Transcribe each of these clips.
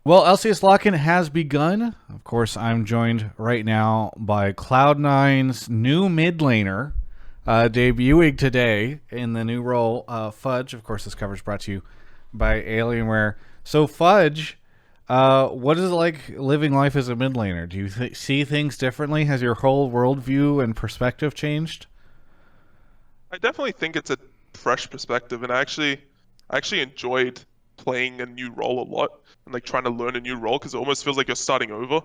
Well, LCS Lock-In has begun. Of course, I'm joined right now by Cloud9's new mid laner, debuting today in the new role, Fudge. Of course, this coverage brought to you by Alienware. So, Fudge, what is it like living life as a mid laner? Do you see things differently? Has your whole worldview and perspective changed? I definitely think it's a fresh perspective, and I actually enjoyed playing a new role a lot and like trying to learn a new role because it almost feels like you're starting over.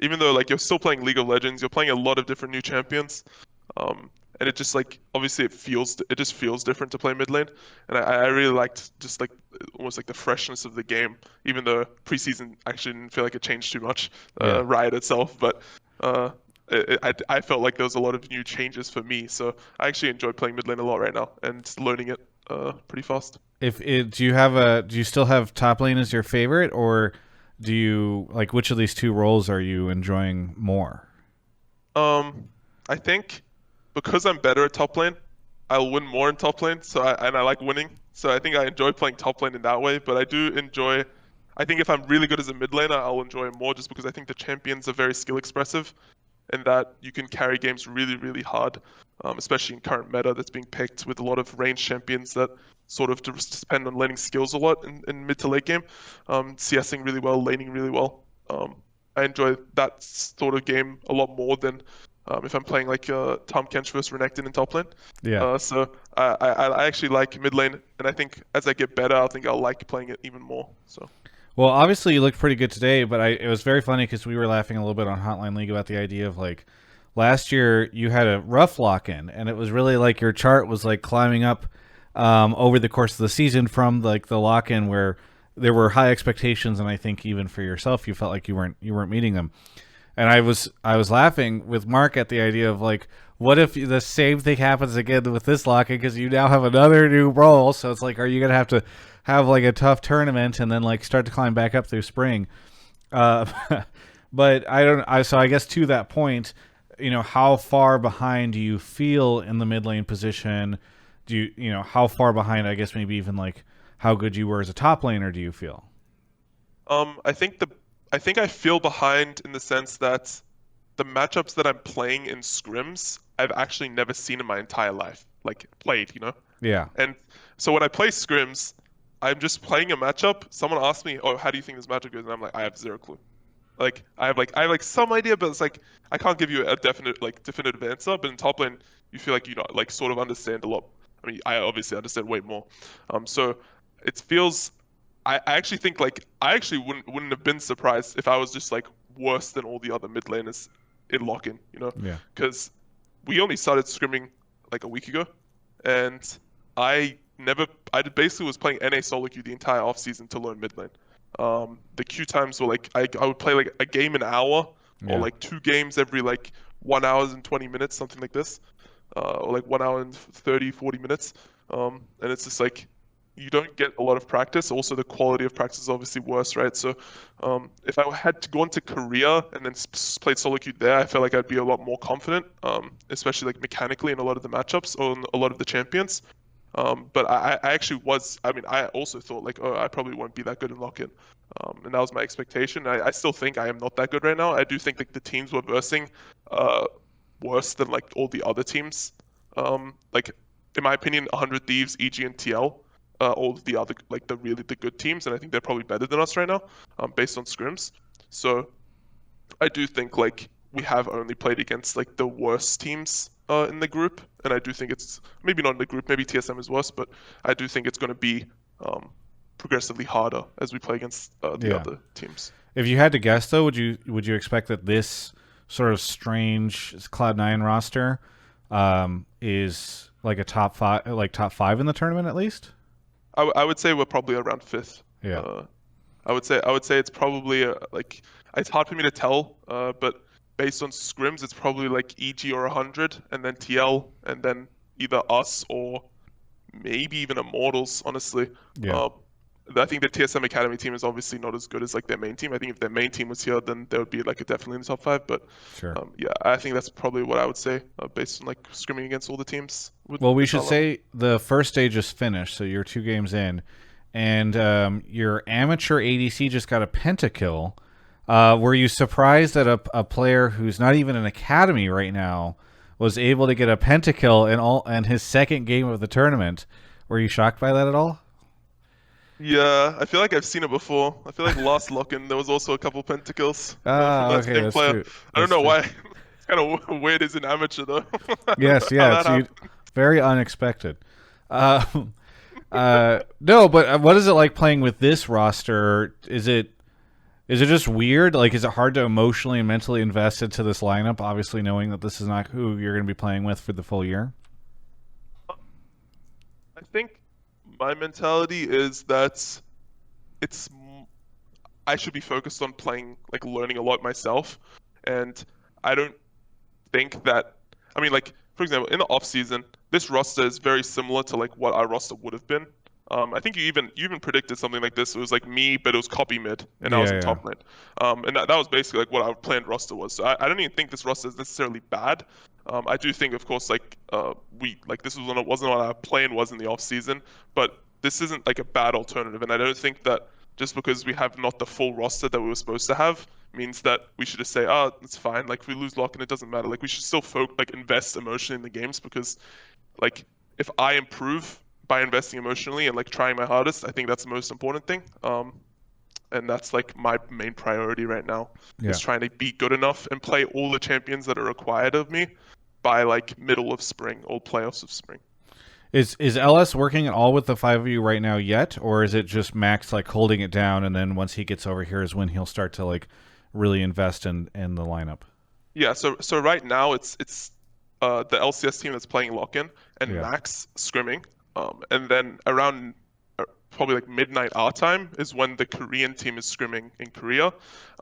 Even though like you're still playing League of Legends, you're playing a lot of different new champions. And it just like obviously it just feels different to play mid lane. And I really liked just like almost like the freshness of the game, even though preseason actually didn't feel like it changed too much, Yeah. Riot itself, but uh I felt like there was a lot of new changes for me, so I actually enjoy playing mid lane a lot right now and learning it pretty fast. If it, do you still have top lane as your favorite, or do you like which of these two roles are you enjoying more? Um, I think because I'm better at top lane, I'll win more in top lane. And I like winning, so I think I enjoy playing top lane in that way. But I do enjoy. I think if I'm really good as a mid laner, I'll enjoy it more just because I think the champions are very skill expressive, and that you can carry games really, really hard, especially in current meta that's being picked with a lot of range champions that sort of just depend on laning skills a lot in mid to late game, CSing really well, laning really well. I enjoy that sort of game a lot more than if I'm playing like Tom Kench versus Renekton in top lane. Yeah. So I actually like mid lane, and I think as I get better, I think I'll like playing it even more. So. Well, obviously you looked pretty good today, but it was very funny because we were laughing a little bit on Hotline League about the idea of like last year you had a rough lock in, and it was really like your chart was like climbing up over the course of the season from like the lock in where there were high expectations, and I think even for yourself you felt like you weren't meeting them. And I was laughing with Mark at the idea of like, what if the same thing happens again with this lock-in because you now have another new role? So it's like, are you gonna have to have like a tough tournament and then like start to climb back up through spring? Uh, but I don't. So I guess to that point, how far behind do you feel in the mid lane position? How far behind? I guess maybe even like how good you were as a top laner. Do you feel? I think I feel behind in the sense that the matchups that I'm playing in scrims, I've actually never seen in my entire life, like played. Yeah. And so when I play scrims, I'm just playing a matchup. Someone asks me, "Oh, how do you think this matchup goes?" And I'm like, "I have zero clue." Like I have like some idea, but it's like I can't give you a definite like definitive answer. But in top lane, you feel like like sort of understand a lot. I mean, I obviously understand way more. So it feels. I actually think like I actually wouldn't have been surprised if I was just like worse than all the other mid laners in lock-in, Yeah. because we only started scrimming like a week ago, and I never I basically was playing NA solo queue the entire off season to learn mid lane. The queue times were like I would play like a game an hour or Yeah. like two games every like 1 hour and 20 minutes, something like this, or like 1 hour and 30, 40 minutes. And it's just like you don't get a lot of practice. Also, the quality of practice is obviously worse, right? So, if I had to go into Korea and then played solo queue there, I feel like I'd be a lot more confident, especially like mechanically in a lot of the matchups on a lot of the champions. But I actually was. I mean, I also thought like, oh, I probably won't be that good in lock-in, and that was my expectation. I still think I am not that good right now. I do think like the teams we're versing, uh, worse than like all the other teams. Like in my opinion, 100 Thieves, EG, and TL, all of the other like the good teams, and I think they're probably better than us right now, based on scrims. So I do think like we have only played against like the worst teams in the group, and I do think it's maybe not in the group, maybe TSM is worse, but I do think it's going to be um, progressively harder as we play against the Yeah. other teams. If you had to guess, though, would you expect that this sort of strange Cloud9 roster is like a top five in the tournament at least? I would say we're probably around fifth. Yeah. Uh, I would say it's probably like it's hard for me to tell, but based on scrims, it's probably like EG or 100, and then TL, and then either us or maybe even Immortals. Honestly, Yeah. uh, I think the TSM Academy team is obviously not as good as like their main team. I think if their main team was here, then they would be like definitely in the top five. But Sure. yeah, I think that's probably what I would say based on like scrimming against all the teams with Well, we with should our level. say the first stage is finished, so you're 2 games in, and your amateur ADC just got a pentakill. Were you surprised that a player who's not even an academy right now was able to get a pentakill in his second game of the tournament? Were you shocked by that at all? Yeah, I feel like I've seen it before. I feel like last lock-in there was also a couple pentakills from Ah, that okay, same that's player. true. I don't That's know true. why. It's kind of weird as an amateur though. I don't know Yes, how yeah, that it's happened. very unexpected. Uh, no, but what is it like playing with this roster? Is it just weird? Like, is it hard to emotionally and mentally invest into this lineup? Obviously, knowing that this is not who you're going to be playing with for the full year. I think my mentality is that it's I should be focused on playing, like learning a lot myself, and I don't think that. I mean, like for example, in the off season, this roster is very similar to like what our roster would have been. I think you even predicted something like this. It was like me, but it was copy mid, and I was Yeah, in yeah, top lane. And that was basically like what our planned roster was. So I don't even think this roster is necessarily bad. I do think, of course, like we like this wasn't what our plan was in the off season, but this isn't like a bad alternative. And I don't think that just because we have not the full roster that we were supposed to have means that we should just say, oh, it's fine. Like if we lose lock and it doesn't matter. Like we should still like invest emotionally in the games because like if I improve by investing emotionally and like trying my hardest, I think that's the most important thing. And that's like my main priority right now is yeah. trying to be good enough and play all the champions that are required of me by like middle of spring or playoffs of spring. Is LS working at all with the five of you right now yet, or is it just Max like holding it down, and then once he gets over here is when he'll start to like really invest in the lineup? Yeah, so right now it's the LCS team that's playing lock-in and Yeah, Max scrimming. And then around probably like midnight our time is when the Korean team is scrimming in Korea.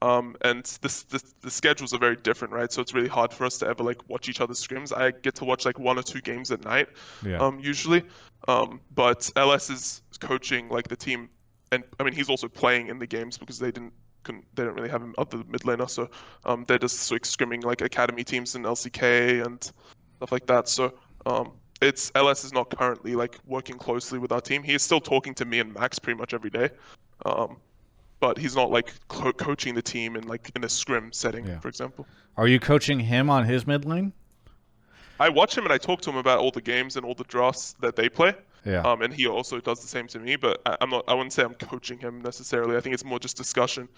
And the schedules are very different, right? So it's really hard for us to ever like watch each other's scrims. I get to watch like one or two games at night, yeah, usually. But LS is coaching like the team, and I mean he's also playing in the games because they don't really have him other mid laner, so they're just like scrimming like academy teams in LCK and stuff like that. So it's LS is not currently like working closely with our team. He is still talking to me and Max pretty much every day, um, but he's not like coaching the team in like in a scrim setting, yeah. for example. Are you coaching him on his mid lane? I watch him and I talk to him about all the games and all the drafts that they play. Yeah, And he also does the same to me, but I'm not. I wouldn't say I'm coaching him necessarily. I think it's more just discussion.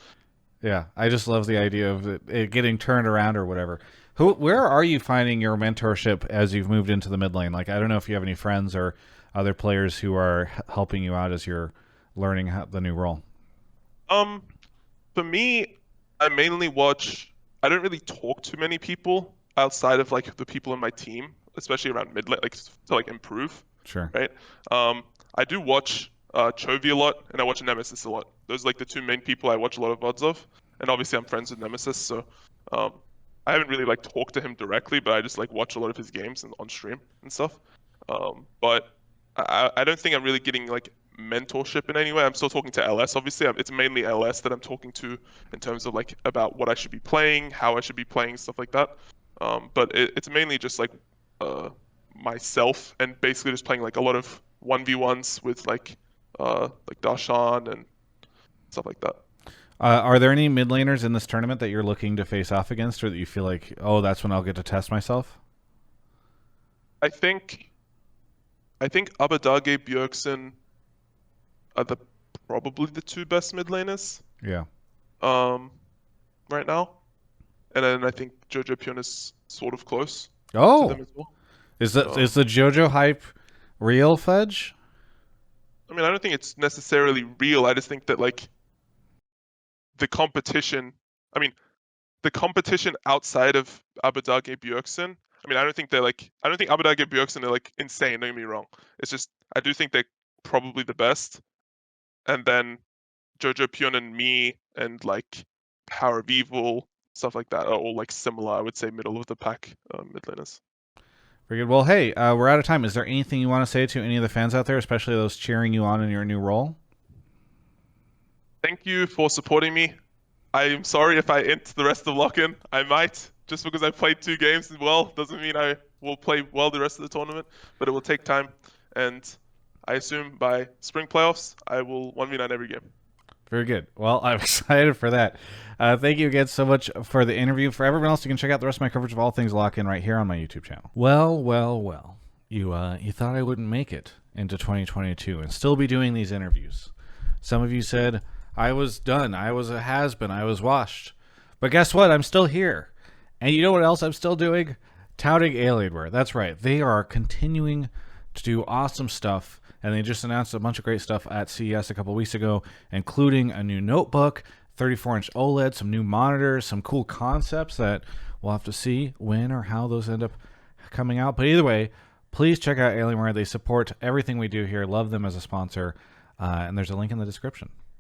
yeah. I just love the idea of it getting turned around or whatever. Where are you finding your mentorship as you've moved into the mid lane? Like, I don't know if you have any friends or other players who are helping you out as you're learning the new role. Um, For me, I mainly watch. I don't really talk to many people outside of like the people in my team, especially around mid like to like improve, Sure. right? I do watch Chovy a lot, and I watch Nemesis a lot. Those are like the two main people I watch a lot of VODs of, and obviously I'm friends with Nemesis, so um, I haven't really like talked to him directly, but I just like watch a lot of his games and on stream and stuff. But I don't think I'm really getting like mentorship in any way. I'm still talking to LS, obviously. It's mainly LS that I'm talking to in terms of like about what I should be playing, how I should be playing, stuff like that. But it's mainly just myself and basically just playing like a lot of 1v1s with like Darshan and stuff like that. Are there any mid laners in this tournament that you're looking to face off against, or that you feel like, oh, that's when I'll get to test myself? I think I think Abadage Bjergsen are probably the two best mid laners Yeah. um, right now. And then I think Jojo Pion is sort of close to Oh, them as well. is Um, the JoJo hype real, Fudge? I mean, I don't think it's necessarily real. I just think that like the competition, I mean, the competition outside of Abadage Bjergsen, I mean, I don't think Abadage Bjergsen are like insane, don't get me wrong. It's just, I do think they're probably the best. And then Jojo Pion and me and like Power of Evil, stuff like that are all like similar, I would say, middle of the pack mid laners. Very good. Well, hey, we're out of time. Is there anything you want to say to any of the fans out there, especially those cheering you on in your new role? Thank you for supporting me. I'm sorry if I int the rest of lock-in. I might. Just because I played two games well doesn't mean I will play well the rest of the tournament, but it will take time. And I assume by spring playoffs, I will 1v9 every game. Very good. Well, I'm excited for that. Thank you again so much for the interview. For everyone else, you can check out the rest of my coverage of all things lock-in right here on my YouTube channel. Well. You thought I wouldn't make it into 2022 and still be doing these interviews. Some of you said I was done. I was a has-been. I was washed. But guess what? I'm still here. And you know what else I'm still doing? Touting Alienware. That's right. They are continuing to do awesome stuff. And they just announced a bunch of great stuff at CES a couple weeks ago, including a new notebook, 34-inch OLED, some new monitors, some cool concepts that we'll have to see when or how those end up coming out. But either way, please check out Alienware. They support everything we do here. Love them as a sponsor. And there's a link in the description.